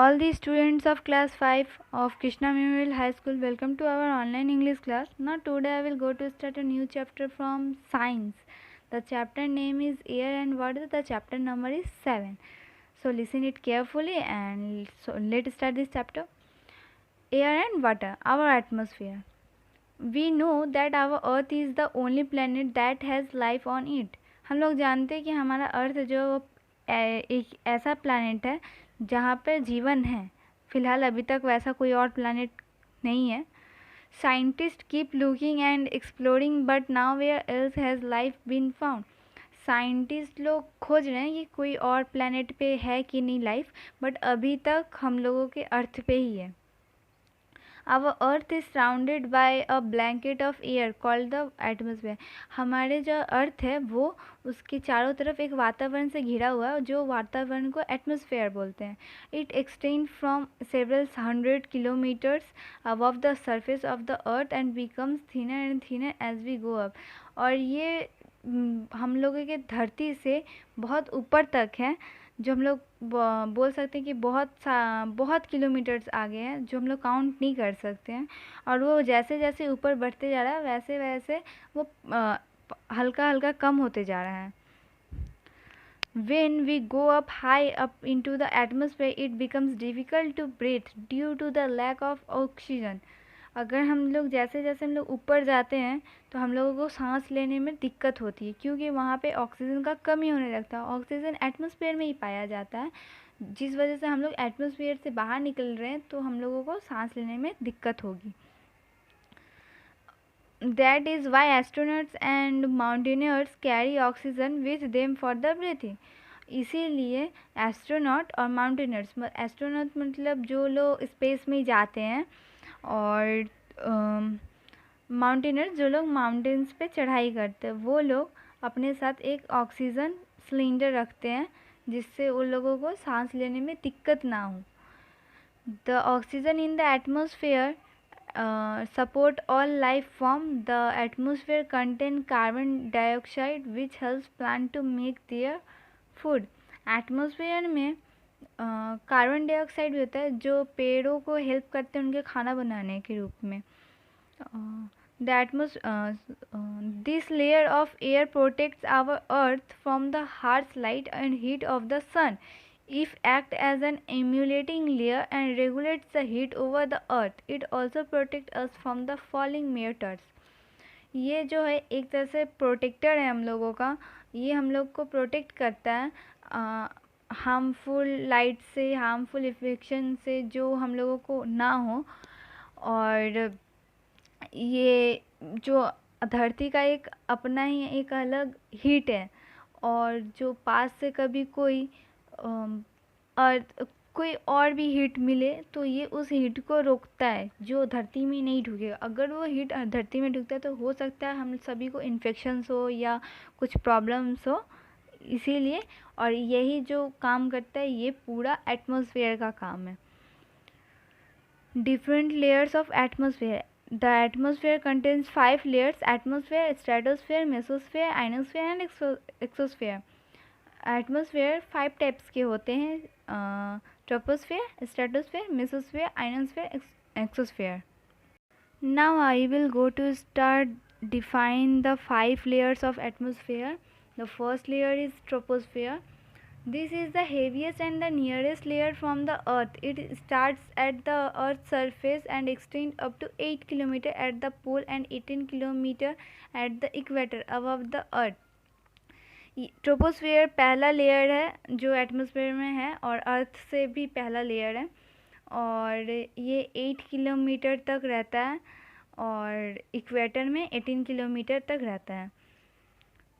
All the students of class 5 of Krishna Memorial High School, welcome to our online English class. Now today I will go to start a new chapter from science. The chapter name is air and water. The chapter number is 7. So listen it carefully and so let's start this chapter. Air and water, our atmosphere. We know that our earth is the only planet that has life on it. हम लोग जानते हैं कि हमारा अर्थ जो एक ऐसा planet है जहाँ पर जीवन है. फ़िलहाल अभी तक वैसा कोई और प्लानट नहीं है. Scientist keep looking and exploring but now where else has life been found. Scientist लोग खोज रहे हैं कि कोई और प्लानट पे है कि नहीं लाइफ, बट अभी तक हम लोगों के अर्थ पे ही है. Our earth is surrounded by a blanket of air called the atmosphere. हमारे जो अर्थ है वो उसके चारों तरफ एक वातावरण से घिरा हुआ है जो वातावरण को एटमॉस्फेयर बोलते हैं. It extends from several hundred kilometers above the surface of the earth and becomes thinner and thinner as we go up. और ये हम लोगों के धरती से बहुत ऊपर तक है, जो हम लोग बोल सकते हैं कि बहुत किलोमीटर्स आगे हैं जो हम लोग काउंट नहीं कर सकते हैं. और वो जैसे जैसे ऊपर बढ़ते जा रहा है वैसे वैसे वो हल्का हल्का कम होते जा रहा है. When we go up high up into the atmosphere, it becomes difficult to breathe due to the lack of oxygen. अगर हम लोग जैसे जैसे हम लोग ऊपर जाते हैं तो हम लोगों को सांस लेने में दिक्कत होती है क्योंकि वहाँ पे ऑक्सीजन का कमी होने लगता है. ऑक्सीजन एटमॉस्फेयर में ही पाया जाता है, जिस वजह से हम लोग एटमॉस्फेयर से बाहर निकल रहे हैं तो हम लोगों को सांस लेने में दिक्कत होगी. That is why astronauts and mountaineers carry oxygen with them for the breathing. इसीलिए एस्ट्रोनॉट और माउंटेनर्स, एस्ट्रोनॉट मतलब जो लोग स्पेस में जाते हैं और माउंटेनर्स जो लोग माउंटेन्स पे चढ़ाई करते हैं, वो लोग अपने साथ एक ऑक्सीजन सिलेंडर रखते हैं जिससे उन लोगों को सांस लेने में दिक्कत ना हो. The oxygen in the atmosphere support all life form. The atmosphere contain carbon dioxide which helps plant to make their food. Atmosphere में कार्बन डाइऑक्साइड भी होता है जो पेड़ों को हेल्प करते हैं उनके खाना बनाने के रूप में. This layer of air protects our earth from the harsh light and heat of the sun. If act as an emulating layer and regulates the heat over the earth, it also protects us from the falling meteors. ये जो है एक तरह से protector है हम लोगों का. ये हम लोग को प्रोटेक्ट करता है हार्मफुल लाइट से, हार्मफुल इफेक्शन से जो हम लोगों को ना हो. और ये जो धरती का एक अपना ही एक अलग हीट है और जो पास से कभी कोई कोई और भी हीट मिले तो ये उस हीट को रोकता है जो धरती में नहीं ढुकेगा. अगर वो हीट धरती में ढुकता है तो हो सकता है हम सभी को इन्फेक्शंस हो या कुछ प्रॉब्लम्स हो. इसीलिए और यही जो काम करता है ये पूरा एटमॉस्फेयर का काम है. Different layers of atmosphere. The atmosphere contains 5 layers: atmosphere, stratosphere, mesosphere, ionosphere and exosphere. Atmosphere 5 types के होते हैं: troposphere, stratosphere, mesosphere, ionosphere, exosphere. Now I will go to start define the 5 layers of atmosphere. The first layer is troposphere. This is the heaviest and the nearest layer from the earth. It starts at the earth's surface and extends up to 8 km at the pole and 18 km at the equator above the earth. Troposphere पहला layer है जो atmosphere में है और अर्थ से भी पहला layer है और ये 8 किलोमीटर तक रहता है और इक्वेटर में 18 किलोमीटर तक रहता है.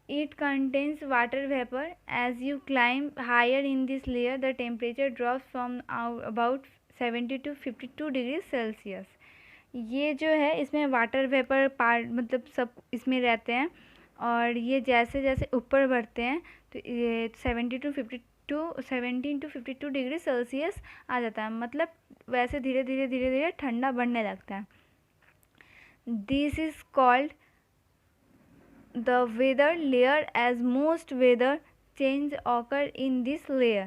It contains water vapor. As you climb higher in this layer, the temperature drops from about 70 to 52 degrees Celsius. ये जो है इसमें वाटर वेपर पार्ट मतलब सब इसमें रहते हैं और ये जैसे जैसे ऊपर बढ़ते हैं तो ये 17 to 52 डिग्री सेल्सियस आ जाता है. मतलब वैसे धीरे धीरे धीरे धीरे ठंडा बढ़ने लगता है. This is called the weather layer as most weather change occur in this layer.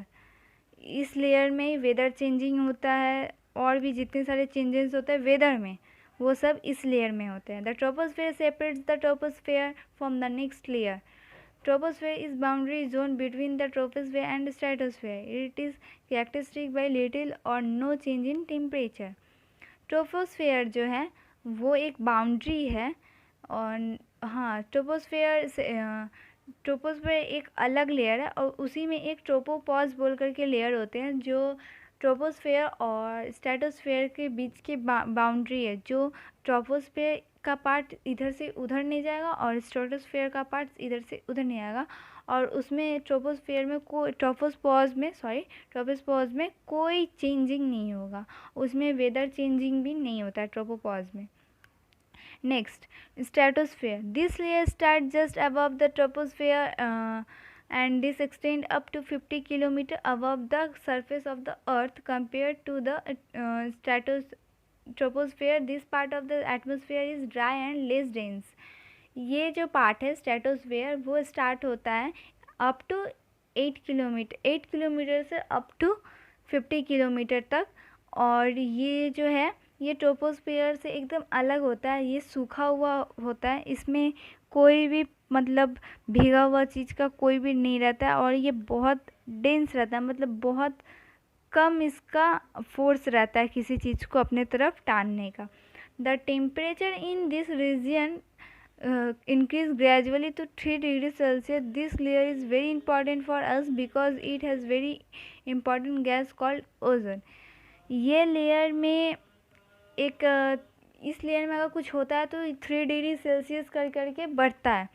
इस लेयर में ही वेदर चेंजिंग होता है, और भी जितने सारे चेंजेस होते हैं वेदर में, वो सब इस लेयर में होते हैं. The troposphere separates the troposphere from the next layer. Troposphere is boundary zone between the troposphere and stratosphere. It is characteristic by little or no change in temperature. Troposphere जो है वो एक बाउंड्री है, और हाँ, ट्रोपोस्फेयर एक अलग layer है, और उसी में एक ट्रोपोपॉज बोल करके लेयर होते हैं जो ट्रोपोस्फेयर और स्ट्रेटोस्फेयर के बीच की बाउंड्री है. जो ट्रोपोस्फेयर का पार्ट इधर से उधर नहीं जाएगा और स्ट्रेटोस्फेयर का पार्ट इधर से उधर नहीं आएगा, और उसमें ट्रोपोस्फेयर में ट्रोपोपॉज में कोई चेंजिंग नहीं होगा. उसमें वेदर चेंजिंग भी नहीं होता है ट्रोपोपॉज में. Next, stratosphere. This layer start just above the troposphere and this extend up to 50 kilometer above the surface of the earth compared to the troposphere. This part of the atmosphere is dry and less dense. ये जो part है stratosphere वो start होता है up to 8 kilometre से up to 50 kilometre तक, और ये जो है ये ट्रोपोस्फेयर से एकदम अलग होता है. ये सूखा हुआ होता है, इसमें कोई भी मतलब भीगा हुआ चीज़ का कोई भी नहीं रहता है, और ये बहुत डेंस रहता है, मतलब बहुत कम इसका फोर्स रहता है किसी चीज़ को अपने तरफ टानने का. The temperature in this region increase gradually to 3 degrees Celsius. This layer is very important for us because it has very important gas called ozone. ये लेयर में एक इस लेयर में अगर कुछ होता है तो 3 डिग्री सेल्सियस कर करके बढ़ता है,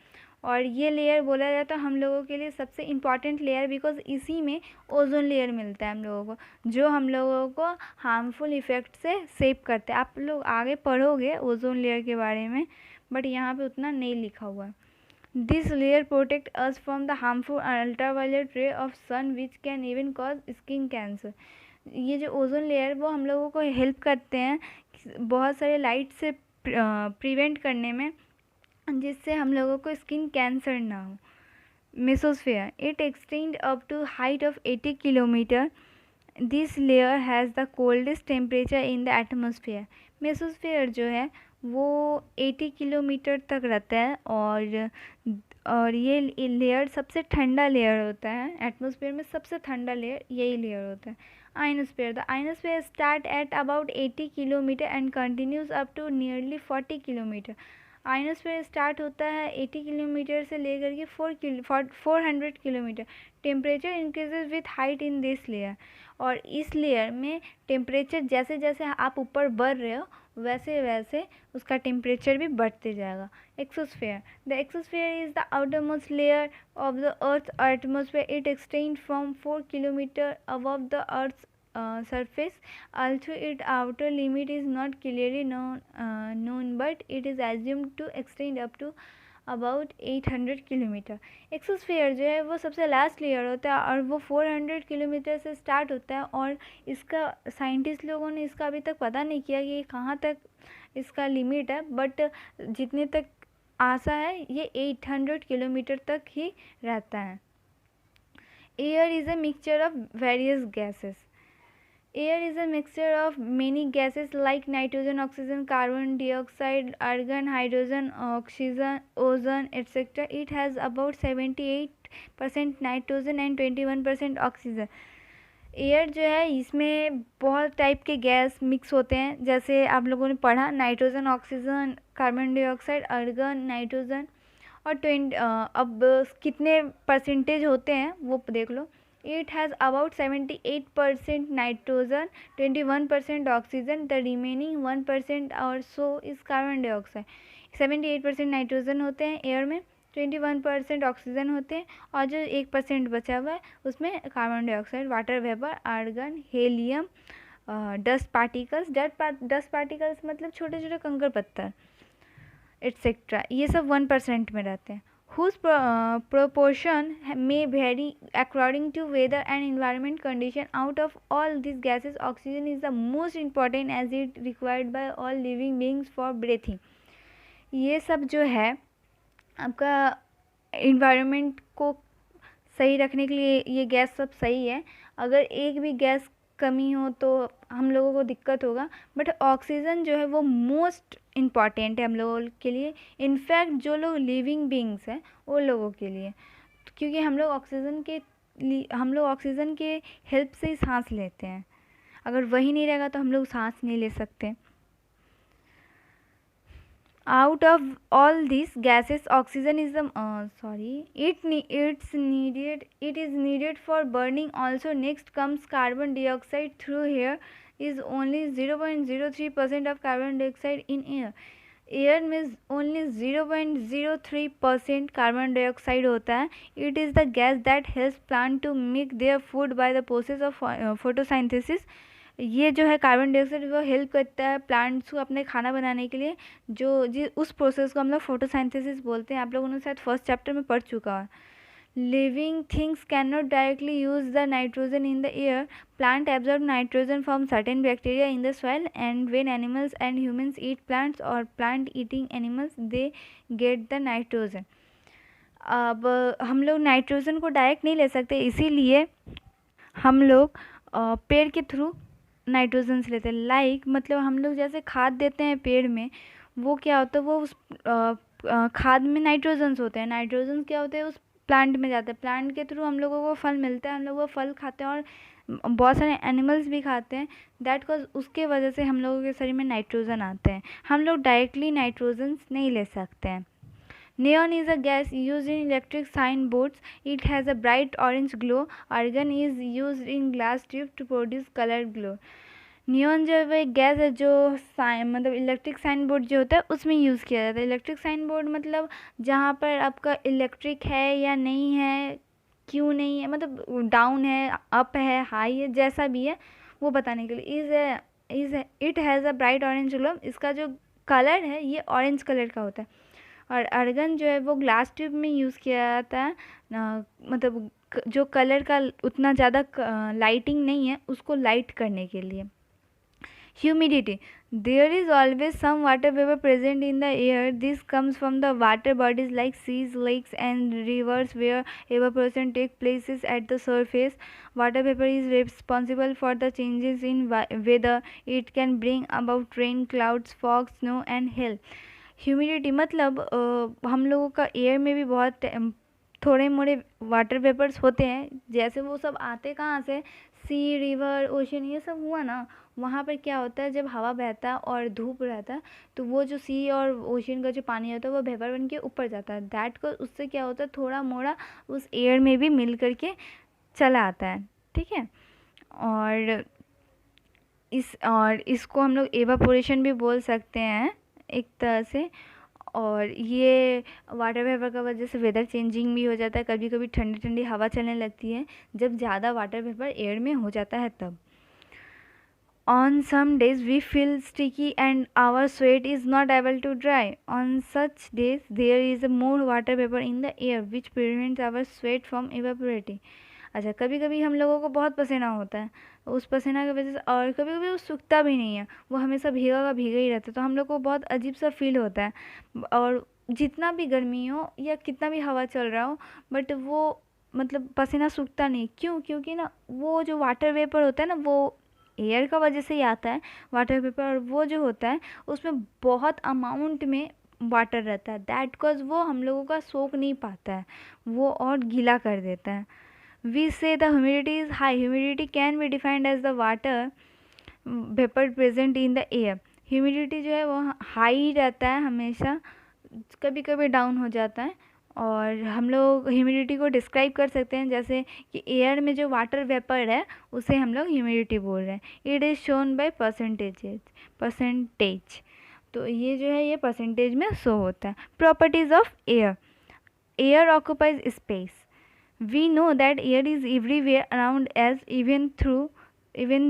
और ये लेयर बोला जाता है हम लोगों के लिए सबसे इम्पॉर्टेंट लेयर, बिकॉज इसी में ओजोन लेयर मिलता है हम लोगों को, जो हम लोगों को हार्मफुल इफ़ेक्ट से सेव करते हैं. आप लोग आगे पढ़ोगे ओजोन लेयर के बारे में, बट यहाँ पे उतना नहीं लिखा हुआ है. This layer protect us from the harmful ultraviolet ray of sun which can even cause skin cancer. ये जो ओजोन लेयर वो हम लोगों को हेल्प करते हैं बहुत सारे लाइट से प्रिवेंट करने में, जिससे हम लोगों को स्किन कैंसर ना हो. Mesosphere. It extend up to height of 80 kilometre. This layer has the coldest temperature in the atmosphere. Mesosphere जो है वो 80 किलोमीटर तक रहता है, और ये लेयर सबसे ठंडा लेयर होता है. एटमॉस्फेयर में सबसे ठंडा लेयर यही लेयर होता है. Ionosphere. The ionosphere start at about 80 kilometre and continues up to nearly 40 kilometre. Ionosphere start होता है 80 किलोमीटर से लेकर के 400 kilometre. Temperature increases with height in this layer. और इस लेयर में टेम्परेचर जैसे जैसे आप ऊपर बढ़ रहे हो वैसे वैसे उसका टेम्परेचर भी बढ़ते जाएगा. Exosphere. The exosphere is the outermost layer of the earth atmosphere. It extend from 4 kilometre above the earth surface. Also its outer limit is not clearly known, but it is assumed to extend up to about 800 kilometre. Exosphere जो है वो सबसे last layer होता है, और वो 400 kilometre से start होता है, और इसका साइंटिस्ट लोगों ने इसका अभी तक पता नहीं किया कि कहाँ तक इसका लिमिट है, बट जितने तक आशा है ये 800 किलोमीटर तक ही रहता है. Air is a mixture of various gases. Air is a mixture of many gases like nitrogen, oxygen, carbon dioxide, argon, hydrogen, oxygen, ozone, etc. It has about 78% nitrogen and 21% oxygen. Air जो है इसमें बहुत type के gas mix होते हैं, जैसे आप लोगों ने पढ़ा nitrogen, oxygen, carbon dioxide, argon, nitrogen, और अब कितने परसेंटेज होते हैं वो देख लो. It has about 78% nitrogen, 21% oxygen. The remaining 1% or so is carbon dioxide. 78% nitrogen होते हैं एयर में, 21% ऑक्सीजन होते हैं, और जो 1% बचा हुआ है उसमें carbon dioxide, water vapour, argon, helium, dust particles. Dust particles मतलब छोटे छोटे कंकड़ पत्थर एट्सेट्रा, ये सब 1% में रहते हैं. Whose proportion may vary according to weather and environment condition. Out of all these gases, oxygen is the most important as it required by all living beings for breathing. ये सब जो है आपका environment को सही रखने के लिए ये गैस सब सही है, अगर एक भी गैस कमी हो तो हम लोगों को दिक्कत होगा, बट ऑक्सीजन जो है वो मोस्ट इम्पॉर्टेंट है हम लोगों के लिए, इनफैक्ट जो लोग लिविंग बींग्स हैं वो लोगों के लिए, क्योंकि हम लोग ऑक्सीजन के हेल्प से ही सांस लेते हैं। अगर वही नहीं रहेगा तो हम लोग सांस नहीं ले सकते। Out of all these gases, oxygen is the it is needed for burning also. Next comes carbon dioxide. Through here is only 0.03% of carbon dioxide in air. Air में ओनली 0.03% कार्बन डाइऑक्साइड होता है। It is the gas that helps plant to make their food by the process of photosynthesis. ये जो है carbon dioxide वो help करता है plants को अपने खाना बनाने के लिए, उस प्रोसेस को हम लोग फोटोसाइंथेसिस बोलते हैं। आप लोगों ने शायद फर्स्ट चैप्टर में पढ़ चुका है। Living things can not directly use the nitrogen in the air. Plant absorb nitrogen from certain bacteria in the soil, and when animals and humans eat plants और plant eating animals they get the nitrogen. अब हम लोग nitrogen को direct नहीं ले सकते, इसीलिए हम लोग पेड़ के थ्रू नाइट्रोजन से लेते हैं। मतलब हम लोग जैसे खाद देते हैं पेड़ में, वो क्या होता है, वो उस खाद में नाइट्रोजन्स होते हैं। नाइट्रोजन्स क्या होते हैं, उस प्लांट में जाते हैं। प्लांट के थ्रू हम लोगों को फल मिलता है, हम लोग वो फल खाते हैं और बहुत सारे एनिमल्स भी खाते हैं। दैट कॉज उसके वजह से हम लोगों के शरीर में नाइट्रोजन आते हैं। हम लोग डायरेक्टली नाइट्रोजन्स नहीं ले सकते हैं। Neon is a gas used in electric signboards. It has a bright orange glow. Argon is used in glass tube to produce colored glow. Neon जो है वो एक गैस है जो मतलब इलेक्ट्रिक साइन बोर्ड जो होता है उसमें यूज़ किया जाता है। इलेक्ट्रिक साइन बोर्ड मतलब जहाँ पर आपका इलेक्ट्रिक है या नहीं है, क्यों नहीं है, मतलब डाउन है, अप है, हाई है, जैसा भी है वो बताने के लिए। It has a bright orange glow. इसका जो कलर है ये ऑरेंज कलर का होता है। और अर्गन जो है वो ग्लास ट्यूब में यूज़ किया जाता है, मतलब जो कलर का उतना ज़्यादा लाइटिंग नहीं है उसको लाइट करने के लिए। Humidity. There is always some water vapor present in the air. This comes from the water bodies like seas, lakes and rivers where evaporation takes place at the surface. Water vapor is responsible for the changes in weather. It can bring about rain, clouds, fog, snow and hail. Humidity मतलब हम लोगों का air में भी बहुत थोड़े मोड़े water vapours होते हैं। जैसे वो सब आते कहाँ से, सी, रिवर, ओशन, ये सब हुआ ना, वहाँ पर क्या होता है जब हवा बहता है और धूप रहता है तो वो जो सी और ओशन का जो पानी होता है वो वेपर बन के ऊपर जाता है। दैट को उससे क्या होता है थोड़ा मोड़ा उस एयर में भी मिल करके चला आता है, ठीक है। और इसको हम लोग एवापोरेशन भी बोल सकते हैं एक तरह से। और ये वाटर वेपर का वजह से वेदर चेंजिंग भी हो जाता है। कभी कभी ठंडी ठंडी हवा चलने लगती है जब ज़्यादा वाटर वेपर एयर में हो जाता है तब। On some days we feel sticky and our sweat is not able to dry. On such days there is more water vapor in the air which prevents our sweat from evaporating. अच्छा, कभी कभी हम लोगों को बहुत पसीना होता है, उस पसीना की वजह से, और कभी कभी वो सूखता भी नहीं है, वो हमेशा भीगा का भीगा ही रहता है, तो हम लोग को बहुत अजीब सा फील होता है। और जितना भी गर्मी हो या कितना भी हवा चल रहा हो, बट वो मतलब पसीना सूखता नहीं। क्यों? क्योंकि ना वो जो वाटर वेपर होता है ना वो एयर का वजह से ही आता है वाटर वेपर, और वो जो होता है उसमें बहुत अमाउंट में वाटर रहता है। दैट कॉज वो हम लोगों का सोख नहीं पाता है, वो और गीला कर देता है। We say the humidity is high. Humidity can be defined as the water vapor present in the air. Humidity जो है वो हाई रहता है हमेशा, कभी कभी डाउन हो जाता है। और हम लोग ह्यूमिडिटी को डिस्क्राइब कर सकते हैं जैसे कि एयर में जो वाटर वेपर है उसे हम लोग ह्यूमिडिटी बोल रहे हैं। It is shown by percentage. तो ये जो है ये परसेंटेज में शो होता है। Properties of air. Air occupies space. We know that air is everywhere around us, even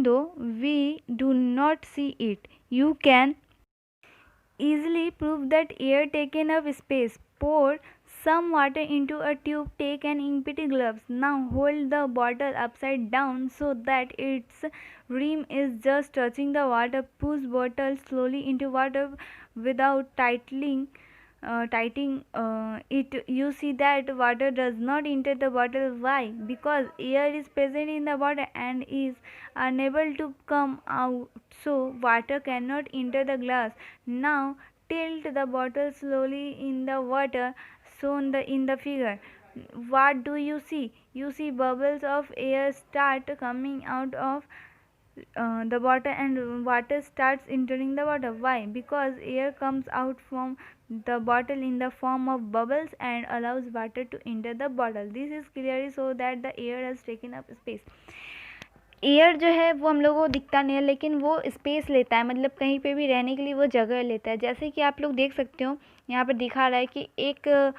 though we do not see it. You can easily prove that air taken up space. Pour some water into a tube. Take an empty gloves. Now hold the bottle upside down so that its rim is just touching the water. Push bottle slowly into water without tightening tightening it, you see that water does not enter the bottle. Why? Because air is present in the water and is unable to come out, so water cannot enter the glass. Now tilt the bottle slowly in the water shown in the figure. What do you see? You see bubbles of air start coming out of the water and water starts entering the water. Why? Because air comes out from the bottle in the form of bubbles and allows water to enter the bottle. This is clearly so that the air has taken up space. Air जो है वो हम लोगों को दिखता नहीं है, लेकिन वो स्पेस लेता है, मतलब कहीं पे भी रहने के लिए वो जगह लेता है। जैसे कि आप लोग देख सकते हो यहाँ पर दिखा रहा है कि एक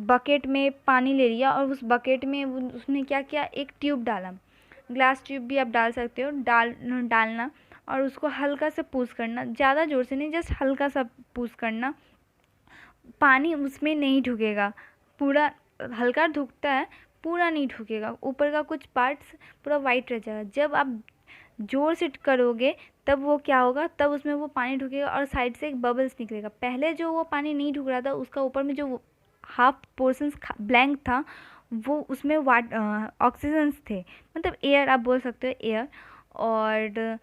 बकेट में पानी ले लिया और उस बकेट में उसने क्या किया, एक ट्यूब डाला, ग्लास ट्यूब भी आप डाल सकते हो, डालना और उसको हल्का से पुश करना, ज़्यादा ज़ोर से नहीं, जस्ट हल्का सा पुश करना। पानी उसमें नहीं ढुकेगा, पूरा हल्का ढुकता है, पूरा नहीं ढुकेगा, ऊपर का कुछ पार्ट्स पूरा वाइट रह जाएगा। जब आप ज़ोर से करोगे तब वो क्या होगा, तब उसमें वो पानी ढुकेगा और साइड से एक बबल्स निकलेगा। पहले जो वो पानी नहीं ढुक रहा था उसका ऊपर में जो हाफ पोर्शन ब्लैंक था वो उसमें ऑक्सीजन्स थे, मतलब एयर आप बोल सकते हो, एयर।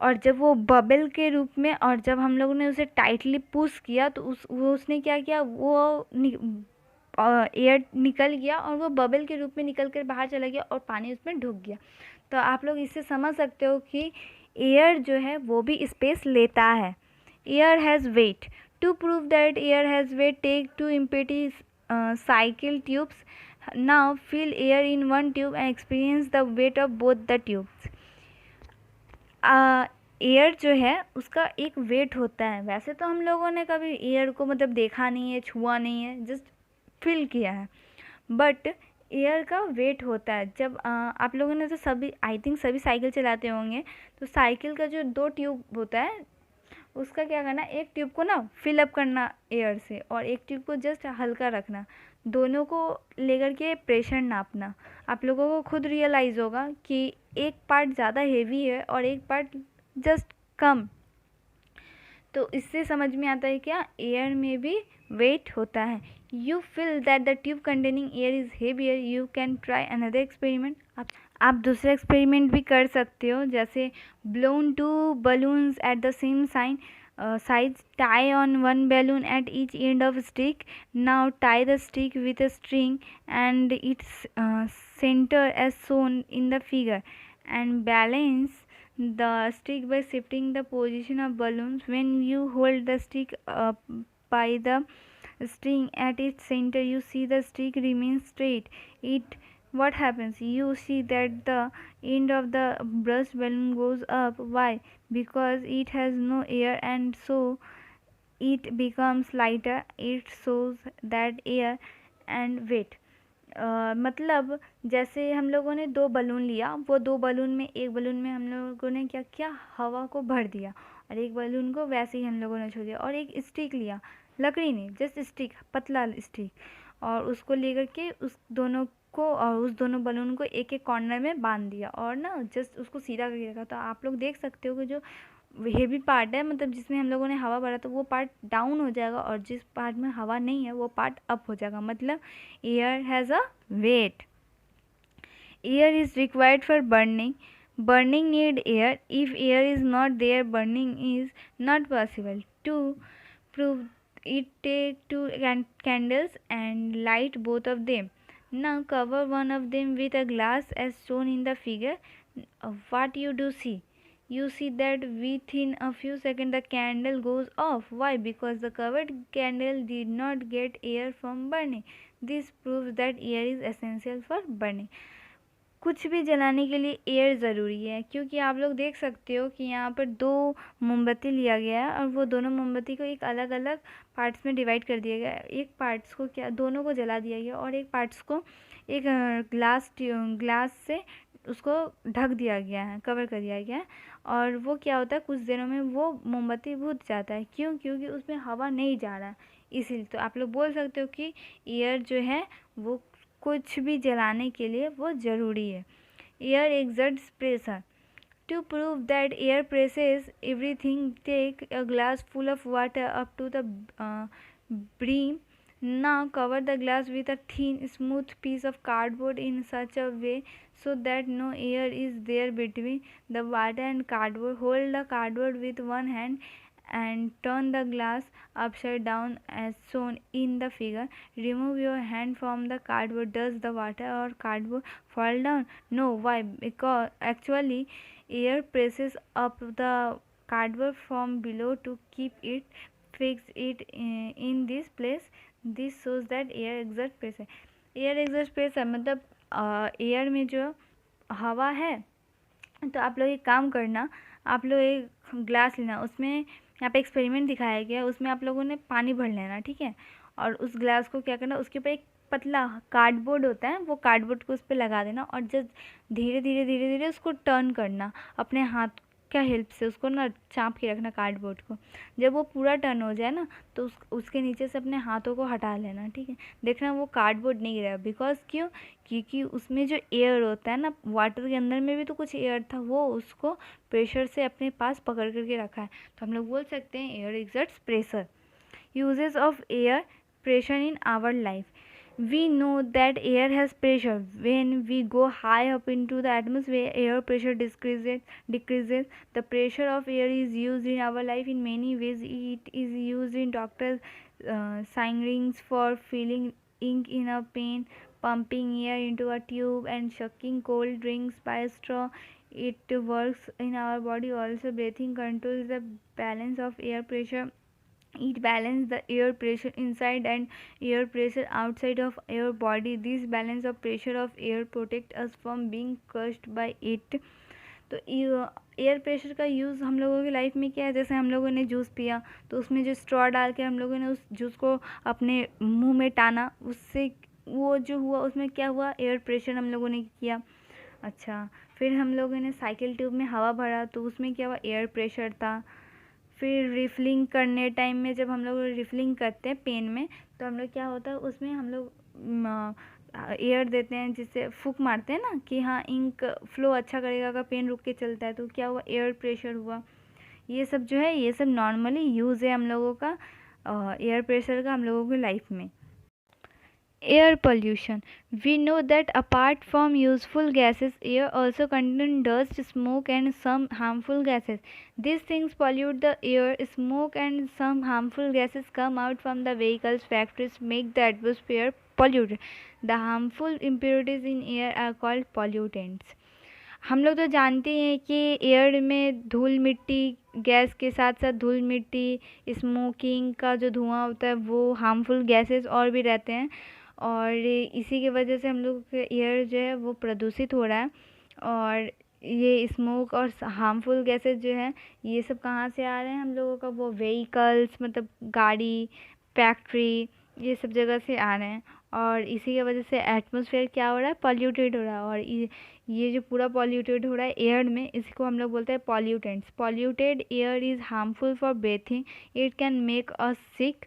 और जब वो बबल के रूप में, और जब हम लोगों ने उसे टाइटली पुश किया तो उसने क्या किया, वो एयर निकल गया और वो बबल के रूप में निकल कर बाहर चला गया और पानी उसमें ढुक गया। तो आप लोग इससे समझ सकते हो कि एयर जो है वो भी स्पेस लेता है। Air has weight. To prove that air has weight, take two empty cycle tubes. Now fill air in one tube and experience the weight of both the tubes. Air जो है उसका एक वेट होता है। वैसे तो हम लोगों ने कभी एयर को मतलब देखा नहीं है, छुआ नहीं है, जस्ट फील किया है, बट एयर का वेट होता है। जब आप लोगों ने तो सभी, आई थिंक सभी साइकिल चलाते होंगे, तो साइकिल का जो 2 ट्यूब होता है उसका क्या करना, एक ट्यूब को ना फिलअप करना एयर से और एक ट्यूब को जस्ट हल्का रखना, दोनों को लेकर के प्रेशर नापना। आप लोगों को खुद रियलाइज़ होगा कि एक पार्ट ज़्यादा हेवी है और एक पार्ट जस्ट कम। तो इससे समझ में आता है क्या, एयर में भी वेट होता है। You feel that the tube containing air is heavier, you can try another experiment. आप दूसरा एक्सपेरिमेंट भी कर सकते हो, जैसे blown 2 balloons at the same size, tie on one balloon at each end of a stick. Now tie the stick with a string and its center as shown in the figure, and balance the stick by shifting the position of balloons. When you hold the stick up by the string at its center, you see the stick remains straight. What happens? You see that the end of the burst balloon goes up. Why? Because it has no air and so it becomes lighter. It shows that air and weight. मतलब जैसे हम लोगों ने 2 balloon लिया, वो 2 balloon में एक balloon में हम लोगों ने क्या किया, हवा को भर दिया, और एक बलून को वैसे ही हम लोगों ने छोड़ दिया, और एक स्टिक लिया, लकड़ी नहीं, जस्ट स्टिक, पतला स्टिक, और उसको लेकर के उस दोनों को और उस दोनों बलून को एक एक कॉर्नर में बांध दिया और ना जस्ट उसको सीधा करके रखा। तो आप लोग देख सकते हो कि जो हेवी पार्ट है, मतलब जिसमें हम लोगों ने हवा भरा, तो वो पार्ट डाउन हो जाएगा और जिस पार्ट में हवा नहीं है वो पार्ट अप हो जाएगा। मतलब air has a weight. Air is required for burning need air, if air is not there burning is not possible. To prove it, take 2 candles and light both of them. Now cover one of them with a glass as shown in the figure. What you do see? You see that within a few seconds the candle goes off. Why? Because the covered candle did not get air from burning. This proves that air is essential for burning. कुछ भी जलाने के लिए air ज़रूरी है, क्योंकि आप लोग देख सकते हो कि यहाँ पर 2 मोमबत्ती लिया गया है और वो दोनों मोमबत्ती को एक अलग अलग पार्ट्स में डिवाइड कर दिया गया है। एक पार्ट्स को क्या, दोनों को जला दिया गया और एक पार्ट्स को एक ग्लास से उसको ढक दिया गया है, कवर कर दिया गया है। और वो क्या होता है, कुछ देरों में वो मोमबत्ती बुझ जाता है। क्यों? क्योंकि उसमें हवा नहीं जा रहा है, इसीलिए। तो आप लोग बोल सकते हो कि एयर जो है वो कुछ भी जलाने के लिए वो ज़रूरी है। Air exerts pressure. To prove that air presses everything, take a glass full of water up to the Bream. Now cover the glass with a thin, smooth piece of cardboard in such a way so that no air is there between the water and cardboard. Hold the cardboard with one hand and turn the glass upside down as shown in the figure. Remove your hand from the cardboard. Does the water or cardboard fall down? No. Why? Because actually air presses up the cardboard from below to keep it fixed in this place. This shows that air exert pressure. Air exert pressure मतलब air में जो हवा है. तो आप लोग एक काम करना, आप लोग एक ग्लास लेना, उसमें यहाँ पे एक्सपेरिमेंट दिखाया गया है, उसमें आप लोगों ने पानी भर लेना, ठीक है. और उस ग्लास को क्या करना, उसके ऊपर एक पतला कार्डबोर्ड होता है, वो कार्डबोर्ड को उस पर लगा देना और जब धीरे धीरे धीरे धीरे उसको टर्न करना अपने हाथ क्या हेल्प से, उसको ना चाँप के रखना कार्डबोर्ड को. जब वो पूरा टर्न हो जाए ना तो उसके नीचे से अपने हाथों को हटा लेना, ठीक है. देखना वो कार्डबोर्ड नहीं गिरा. बिकॉज क्यों? क्योंकि उसमें जो एयर होता है ना, वाटर के अंदर में भी तो कुछ एयर था, वो उसको प्रेशर से अपने पास पकड़ करके रखा है. तो हम लोग बोल सकते हैं air exerts pressure. Uses of air pressure in our life. We know that air has pressure. When we go high up into the atmosphere, air pressure decreases. The pressure of air is used in our life in many ways. It is used in doctors' signings for filling ink in a pen, pumping air into a tube, and sucking cold drinks by a straw. It works in our body also. Breathing controls the balance of air pressure. It balances the air pressure inside and air pressure outside of our body. This balance of pressure of air protect us from being crushed by it. तो air pressure का use हम लोगों की life में क्या है, जैसे हम लोगों ने जूस पिया तो उसमें जो स्ट्रॉ डाल के हम लोगों ने उस जूस को अपने मुंह में टाना, उससे वो जो हुआ उसमें क्या हुआ, एयर प्रेशर हम लोगों ने किया. अच्छा, फिर हम लोगों ने साइकिल ट्यूब में हवा भरा तो उसमें क्या हुआ, एयर प्रेशर था. फिर रिफिलिंग करने टाइम में जब हम लोग रिफिलिंग करते हैं पेन में तो हम लोग क्या होता है, उसमें हम लोग एयर देते हैं, जिससे फूंक मारते हैं ना कि हाँ इंक फ्लो अच्छा करेगा. अगर पेन रुक के चलता है तो क्या हुआ, एयर प्रेशर हुआ. ये सब जो है ये सब नॉर्मली यूज़ है हम लोगों का एयर प्रेशर का हम लोगों की लाइफ में. Air pollution. We know that apart from useful gases, air also contains dust, smoke, and some harmful gases. These things pollute the air. Smoke and some harmful gases come out from the vehicles, factories, make the atmosphere polluted. The harmful impurities in air are called pollutants. हम लोग तो जानते हैं कि air में धूल मिट्टी gas के साथ साथ धूल मिट्टी, स्मोकिंग का जो धुआं होता है वो हार्मफुल गैसेस और भी रहते हैं. और इसी की वजह से हम लोग के एयर जो है वो प्रदूषित हो रहा है. और ये स्मोक और हार्मफुल गैसेस जो है ये सब कहाँ से आ रहे हैं हम लोगों का, वो व्हीकल्स मतलब गाड़ी, फैक्ट्री, ये सब जगह से आ रहे हैं. और इसी की वजह से एटमॉस्फेयर क्या हो रहा है, पॉल्यूटेड हो रहा है. और ये जो पूरा पॉल्यूटेड हो रहा है एयर में, इसको हम लोग बोलते हैं pollutants. Polluted air is harmful for breathing. It can make us sick.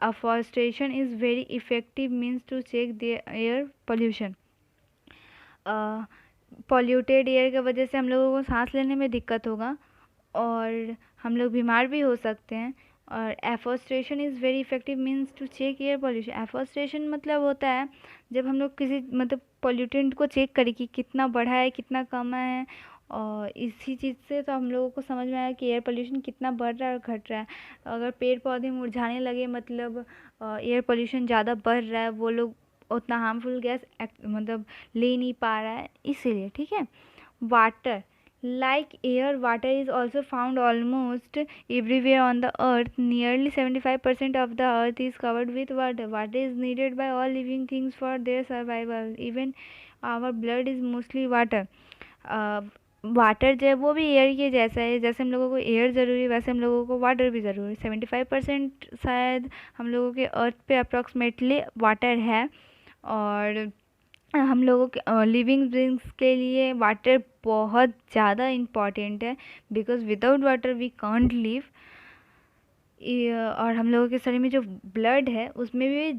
Afforestation is very effective means to check the air pollution. Polluted air की वजह से हम लोगों को सांस लेने में दिक्कत होगा और हम लोग बीमार भी हो सकते हैं. और afforestation is very effective means to check air pollution. Afforestation मतलब होता है जब हम लोग किसी मतलब पॉल्यूटेंट को चेक करें कि कितना बढ़ा है कितना कम है. और इसी चीज़ से तो हम लोगों को समझ में आया कि एयर पोल्यूशन कितना बढ़ रहा है और घट रहा है. अगर पेड़ पौधे मुरझाने लगे मतलब एयर पोल्यूशन ज़्यादा बढ़ रहा है, वो लोग उतना हार्मफुल गैस मतलब ले नहीं पा रहा है, इसीलिए. ठीक है. Water. Like air, water is also found almost everywhere on the earth. Nearly 75% of the earth is covered with water. Water is needed by all living things for their survival. Even our blood is mostly water. Water जो है वो भी air के जैसा है. जैसे हम लोगों को एयर ज़रूरी है वैसे हम लोगों को वाटर भी ज़रूरी है. 75% शायद हम लोगों के अर्थ पे अप्रॉक्सीमेटली वाटर है. और हम लोगों के लिविंग बीइंग्स के लिए वाटर बहुत ज़्यादा इम्पॉर्टेंट है. Because without water we can't live. और हम लोगों के शरीर में जो ब्लड है उसमें भी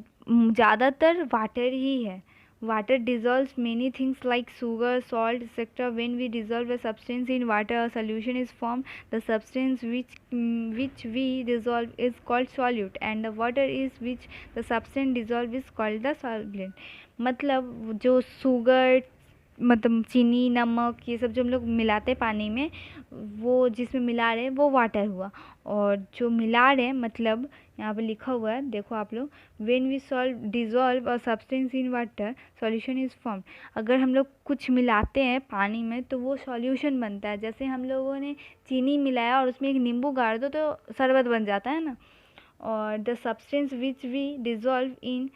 ज़्यादातर वाटर ही है. Water dissolves many things like sugar, salt, etc. When we dissolve a substance in water, a solution is formed. The substance which we dissolve is called solute, and the water is which the substance dissolved is called the solvent. मतलब जो sugar, मतलब चीनी, नमक, ये सब जो हम लोग मिलाते हैं पानी में, वो जिसमें मिला रहे हैं वो वाटर हुआ। और जो मिला रहे हैं मतलब यहाँ पे लिखा हुआ है, देखो आप लोग, when we dissolve a substance in water solution is form. अगर हम लोग कुछ मिलाते हैं पानी में तो वो सॉल्यूशन बनता है। जैसे हम लोगों ने चीनी मिलाया और उसमें एक नींबू गाड़ दो तो शरबत बन जाता है ना। और the substance which we dissolve in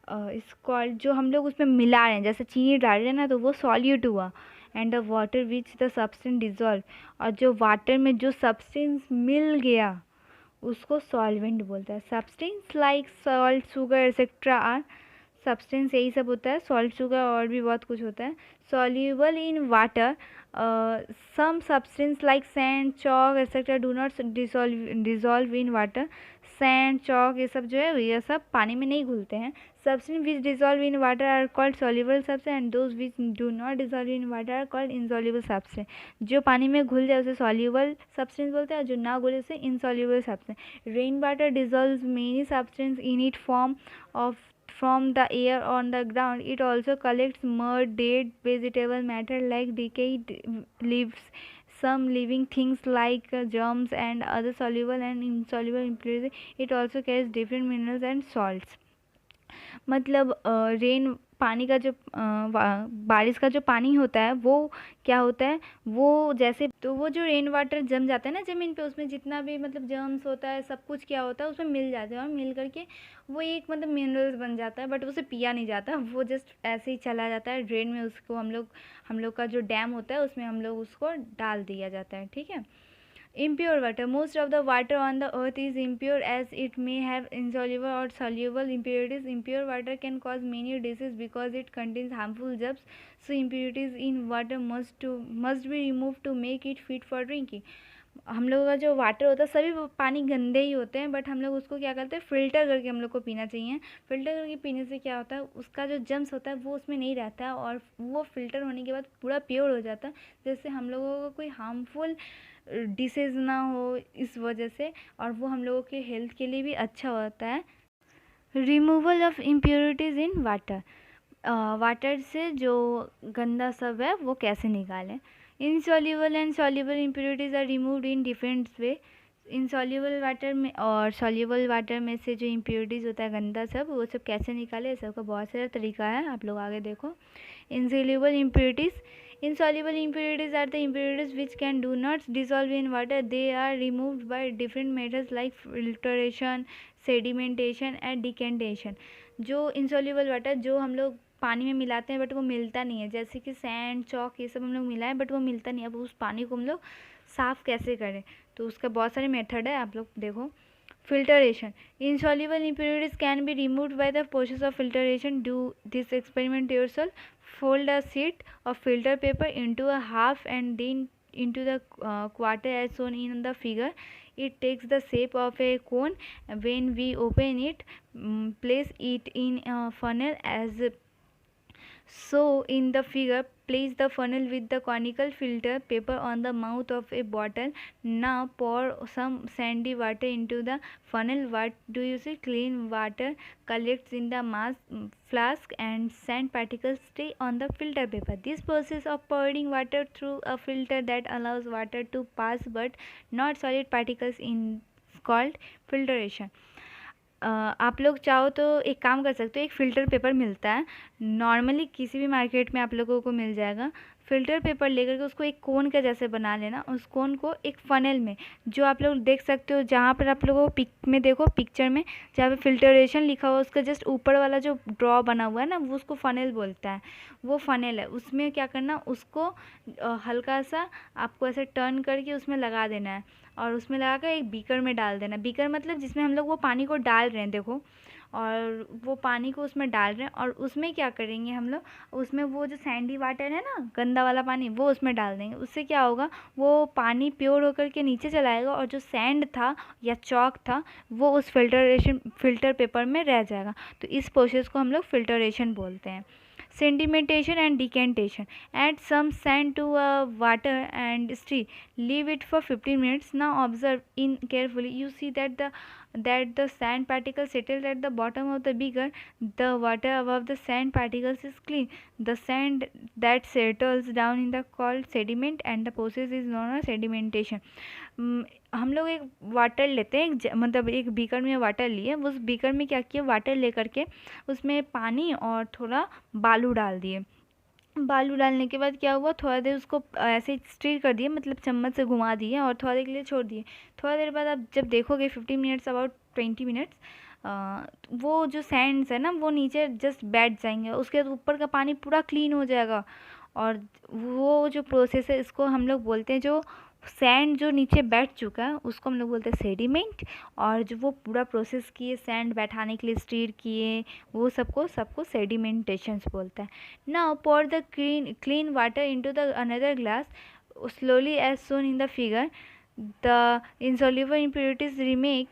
is called, जो हम लोग उसमें मिला रहे हैं, जैसे चीनी डाल रहे हैं ना तो वो सॉल्यूट हुआ। And the water which the substance dissolve, और जो वाटर में जो सब्सटेंस मिल गया उसको सॉल्वेंट बोलता है। Substance like salt, sugar etcetera are substance, यही सब होता है। सॉल्ट, शुगर और भी बहुत कुछ होता है। Soluble in water, some substance like sand, chalk etcetera do not dissolve in water. Sand, chalk, ये सब जो है ये सब पानी में नहीं घुलते हैं। Substance which dissolve in water are called soluble substance and those which do not dissolve in water are called insoluble substance. जो पानी में घुल जाए उसे सॉल्यूबल सब्सटेंस बोलते हैं और जो ना घुले उसे insoluble substance. Rain water dissolves many substance in it form of from the air on the ground. It also collects mud, dead vegetable matter like decayed leaves, some living things like germs and other soluble and insoluble impurities. It also carries different minerals and salts. मतलब rain पानी का जो बारिश का जो पानी होता है वो क्या होता है, वो जैसे तो वो जो रेन वाटर जम जाता है ना ज़मीन पे, उसमें जितना भी मतलब जर्म्स होता है सब कुछ क्या होता है उसमें मिल जाता है और मिल करके वो एक मतलब मिनरल्स बन जाता है। बट उसे पिया नहीं जाता, वो जस्ट ऐसे ही चला जाता है ड्रेन में। उसको हम लोग का जो डैम होता है उसमें हम लोग उसको डाल दिया जाता है। ठीक है। Impure water. Most of the water on the earth is impure as it may have insoluble or soluble impurities. Impure water can cause many diseases because it contains harmful germs. So impurities in water must be removed to make it fit for drinking. हम लोगों का जो water होता है सभी पानी गंदे ही होते हैं, बट हम लोग उसको क्या करते हैं, फ़िल्टर करके हम लोग को पीना चाहिए। फ़िल्टर करके पीने से क्या होता है, उसका जो जम्स होता है वो उसमें नहीं रहता है और वो फ़िल्टर होने के बाद पूरा प्योर हो जाता है, जिससे हम लोगों को कोई हार्मफुल डिसीज़ ना हो इस वजह से, और वो हम लोगों के हेल्थ के लिए भी अच्छा होता है। Removal of impurities in water. Water से जो गंदा सब है वो कैसे निकालें। Insoluble and soluble impurities are removed in different way. Insoluble water में और सॉल्यूबल वाटर में से जो इम्प्योरिटीज़ होता है गंदा सब, वो सब कैसे निकाले, सबका बहुत सारा तरीका है, आप लोग आगे देखो। Insoluble impurities. Insoluble impurities are the impurities which can do not dissolve in water. They are removed by different methods like filtration, sedimentation and decantation. जो insoluble water जो हम लोग पानी में मिलाते हैं बट वो मिलता नहीं है, जैसे कि सैंड, चॉक, ये सब हम लोग मिलाएं बट वो मिलता नहीं है। अब उस पानी को हम लोग साफ़ कैसे करें, तो उसका बहुत सारे मेथड है, आप लोग देखो। Filtration. Insoluble impurities can be removed by the process of filtration. Do this experiment yourself. Fold a sheet of filter paper into a half and then into the quarter as shown in the figure. It takes the shape of a cone. When we open it, place it in a funnel as so in the figure. Place the funnel with the conical filter paper on the mouth of a bottle. Now pour some sandy water into the funnel. What do you see? Clean water collects in the mass flask and sand particles stay on the filter paper. This process of pouring water through a filter that allows water to pass but not solid particles in called filtration. आप लोग चाहो तो एक काम कर सकते हो, एक फ़िल्टर पेपर मिलता है नॉर्मली किसी भी मार्केट में, आप लोगों को मिल जाएगा। फ़िल्टर पेपर लेकर के उसको एक कोन के जैसे बना लेना। उस कोन को एक फ़नल में, जो आप लोग देख सकते हो जहाँ पर आप लोगों को पिक में देखो, पिक्चर में जहाँ पे फिल्टरेशन लिखा हुआ है उसका जस्ट ऊपर वाला जो ड्रॉ बना हुआ है ना, वो उसको फ़नल बोलता है। वो फ़नल है, उसमें क्या करना, उसको हल्का सा आपको ऐसे टर्न करके उसमें लगा देना है और उसमें लगा कर एक बीकर में डाल देना। बीकर मतलब जिसमें हम लोग वो पानी को डाल रहे हैं, देखो, और वो पानी को उसमें डाल रहे हैं और उसमें क्या करेंगे हम लोग, उसमें वो जो सैंडी वाटर है ना, गंदा वाला पानी, वो उसमें डाल देंगे। उससे क्या होगा, वो पानी प्योर होकर के नीचे चला आएगा और जो सैंड था या चॉक था वो उस फिल्टर पेपर में रह जाएगा। तो इस प्रोसेस को हम लोग फिल्टरेशन बोलते हैं। sedimentation and decantation. Add some sand to water and stir. Leave it for 15 minutes. Now observe in carefully. You see that the sand particles settled at the bottom of the beaker. The water above the sand particles is clean. The sand that settles down in the called sediment and the process is known as sedimentation. हम लोग एक water लेते हैं, मतलब एक beaker में water लिए, उस बीकर में क्या किया, वाटर लेकर के उसमें पानी और थोड़ा बालू डाल दिए। बालू डालने के बाद क्या हुआ, थोड़ा देर उसको ऐसे स्टीर कर दिए, मतलब चम्मच से घुमा दिए और थोड़ा देर के लिए छोड़ दिए। थोड़ा देर बाद आप जब देखोगे 15 मिनट्स, अबाउट 20 मिनट्स, वो जो सैंड्स है ना वो नीचे जस्ट बैठ जाएंगे, उसके बाद ऊपर का पानी पूरा क्लीन हो जाएगा। और वो जो प्रोसेस है इसको हम लोग बोलते हैं, जो सैंड जो नीचे बैठ चुका है उसको हम लोग बोलते हैं सेडिमेंट, और जो वो पूरा प्रोसेस किए सैंड बैठाने के लिए स्टीर किए वो सबको सेडिमेंटेशन बोलता है। Now pour the clean water into the another glass slowly as shown in the figure. The insoluble impurities remain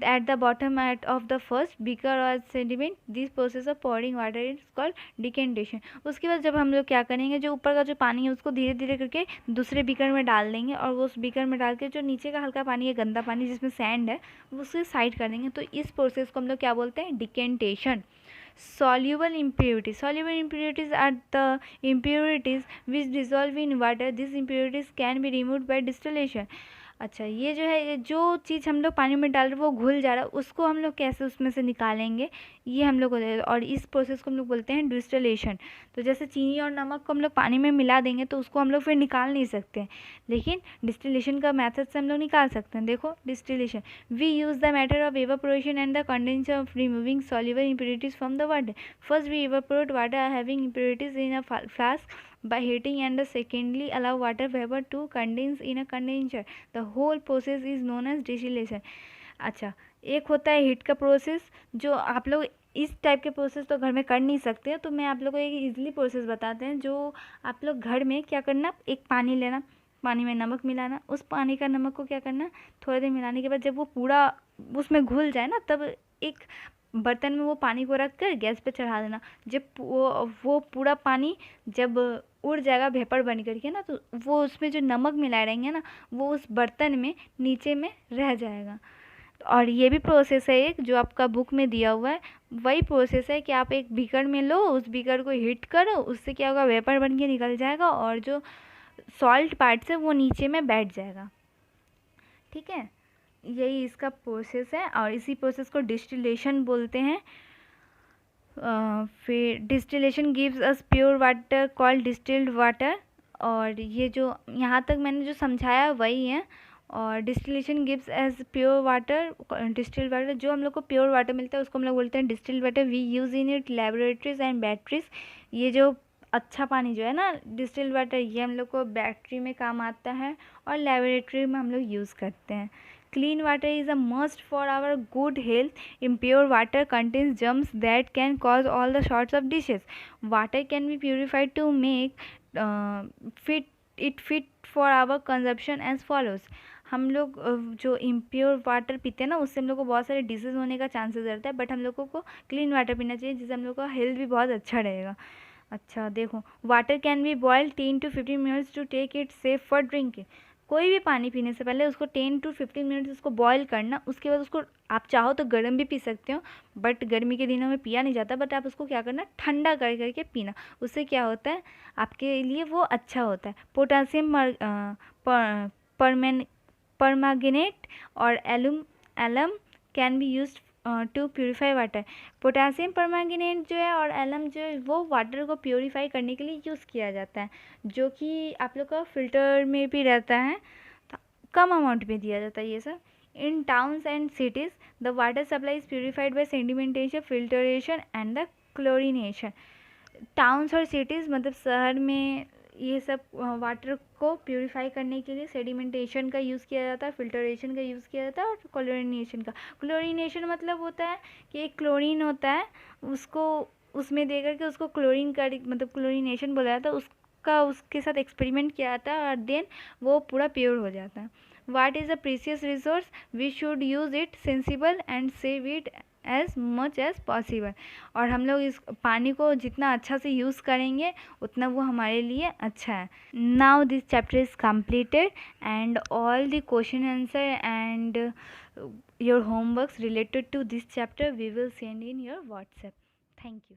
at the bottom of the first beaker or sediment. This process of pouring water is called decantation. उसके बाद जब हम लोग क्या करेंगे, जो ऊपर का जो पानी है उसको धीरे धीरे करके दूसरे बीकर में डाल देंगे, और वो उस बीकर में डाल के जो नीचे का हल्का पानी है, गंदा पानी जिसमें सैंड है, वो उसके साइड कर देंगे। तो इस प्रोसेस को हम लोग क्या बोलते हैं, decantation. Soluble impurities are the impurities which dissolve in water. These impurities can be removed by distillation. अच्छा, ये जो है, जो चीज़ हम लोग पानी में डाल रहे वो घुल जा रहा है, उसको हम लोग कैसे उसमें से निकालेंगे, ये हम लोग को, और इस प्रोसेस को हम लोग बोलते हैं डिस्टिलेशन। तो जैसे चीनी और नमक को हम लोग पानी में मिला देंगे तो उसको हम लोग फिर निकाल नहीं सकते हैं, लेकिन डिस्टिलेशन का मेथड से हम लोग निकाल सकते हैं। देखो distillation, we use the method of evaporation and the condenser of removing soluble impurities from the water. First we evaporate water having impurities in a flask by heating, and secondly allow water vapor to condense in a condenser. The whole process is known as distillation. अच्छा, एक होता है heat का process, जो आप लोग इस type के प्रोसेस तो घर में कर नहीं सकते, तो मैं आप लोगों को एक ईजिली प्रोसेस बताते हैं, जो आप लोग घर में क्या करना, एक पानी लेना, पानी में नमक मिलाना, उस पानी का नमक को क्या करना, थोड़ी देर मिलाने के बाद जब वो पूरा उसमें घुल जाए ना, तब एक बर्तन में वो पानी को रख कर गैस पे चढ़ा देना। जब वो पूरा पानी जब उड़ जाएगा वेपर बन करके ना, तो वो उसमें जो नमक मिलाए रहेंगे ना, वो उस बर्तन में नीचे में रह जाएगा। और ये भी प्रोसेस है एक, जो आपका बुक में दिया हुआ है, वही प्रोसेस है कि आप एक बीकर में लो, उस बीकर को हीट करो, उससे क्या होगा, वेपर बन के निकल जाएगा और जो सॉल्ट पार्ट्स है वो नीचे में बैठ जाएगा। ठीक है, यही इसका प्रोसेस है, और इसी प्रोसेस को डिस्टिलेशन बोलते हैं। फिर distillation gives us pure water called distilled water, और ये जो यहाँ तक मैंने जो समझाया वही है। और distillation gives as pure water, distilled water, जो हम लोग को प्योर वाटर मिलता है उसको हम लोग बोलते हैं distilled water. We use in it laboratories and batteries. ये जो अच्छा पानी जो है ना डिस्टिल्ड वाटर, ये हम लोग को बैटरी में काम आता है और लेबोरेटरी में हम लोग यूज़ करते हैं। Clean water is a must for our good health. Impure water contains germs that can cause all the sorts of diseases. Water can be purified to make fit for our consumption as follows. हम लोग जो impure water पीते हैं ना, उससे हम लोग को बहुत सारे डिसीज़ होने का चांसेस रहता है, बट हम लोगों को क्लीन वाटर पीना चाहिए, जिससे हम लोग का हेल्थ भी बहुत अच्छा रहेगा। अच्छा देखो, water can be boil 10 to 15 minutes to take it safe for drinking. कोई भी पानी पीने से पहले उसको 10 to 15 मिनट्स उसको बॉयल करना, उसके बाद उसको आप चाहो तो गर्म भी पी सकते हो, बट गर्मी के दिनों में पिया नहीं जाता, बट आप उसको क्या करना, ठंडा कर करके पीना। उससे क्या होता है, आपके लिए वो अच्छा होता है। पोटासियम परमैंगनेट और alum can be used to purify water. Potassium permanganate जो है और एलम जो है वो वाटर को प्योरीफाई करने के लिए यूज़ किया जाता है, जो कि आप लोग का फ़िल्टर में भी रहता है, तो कम अमाउंट में दिया जाता है ये सब। In towns and cities the water supply is purified by sedimentation, filtration and the chlorination. Towns और सिटीज़ मतलब शहर में ये सब वाटर को प्योरीफाई करने के लिए सेडिमेंटेशन का यूज़ किया जाता है, फिल्टरेशन का यूज़ किया जाता है और क्लोरिनेशन का। क्लोरिनेशन मतलब होता है कि एक क्लोरीन होता है, उसको उसमें दे करके उसको क्लोरीन का मतलब क्लोरिनेशन बोला जाता है, उसका उसके साथ एक्सपेरिमेंट किया जाता है और देन वो पूरा प्योर हो जाता है। Water is a precious resource, we should use it sensible and save it as much as possible. और हम लोग इस पानी को जितना अच्छा से यूज़ करेंगे उतना वो हमारे लिए अच्छा है। Now this chapter is completed and all the question answer and your homeworks related to this chapter we will send in your WhatsApp. Thank you.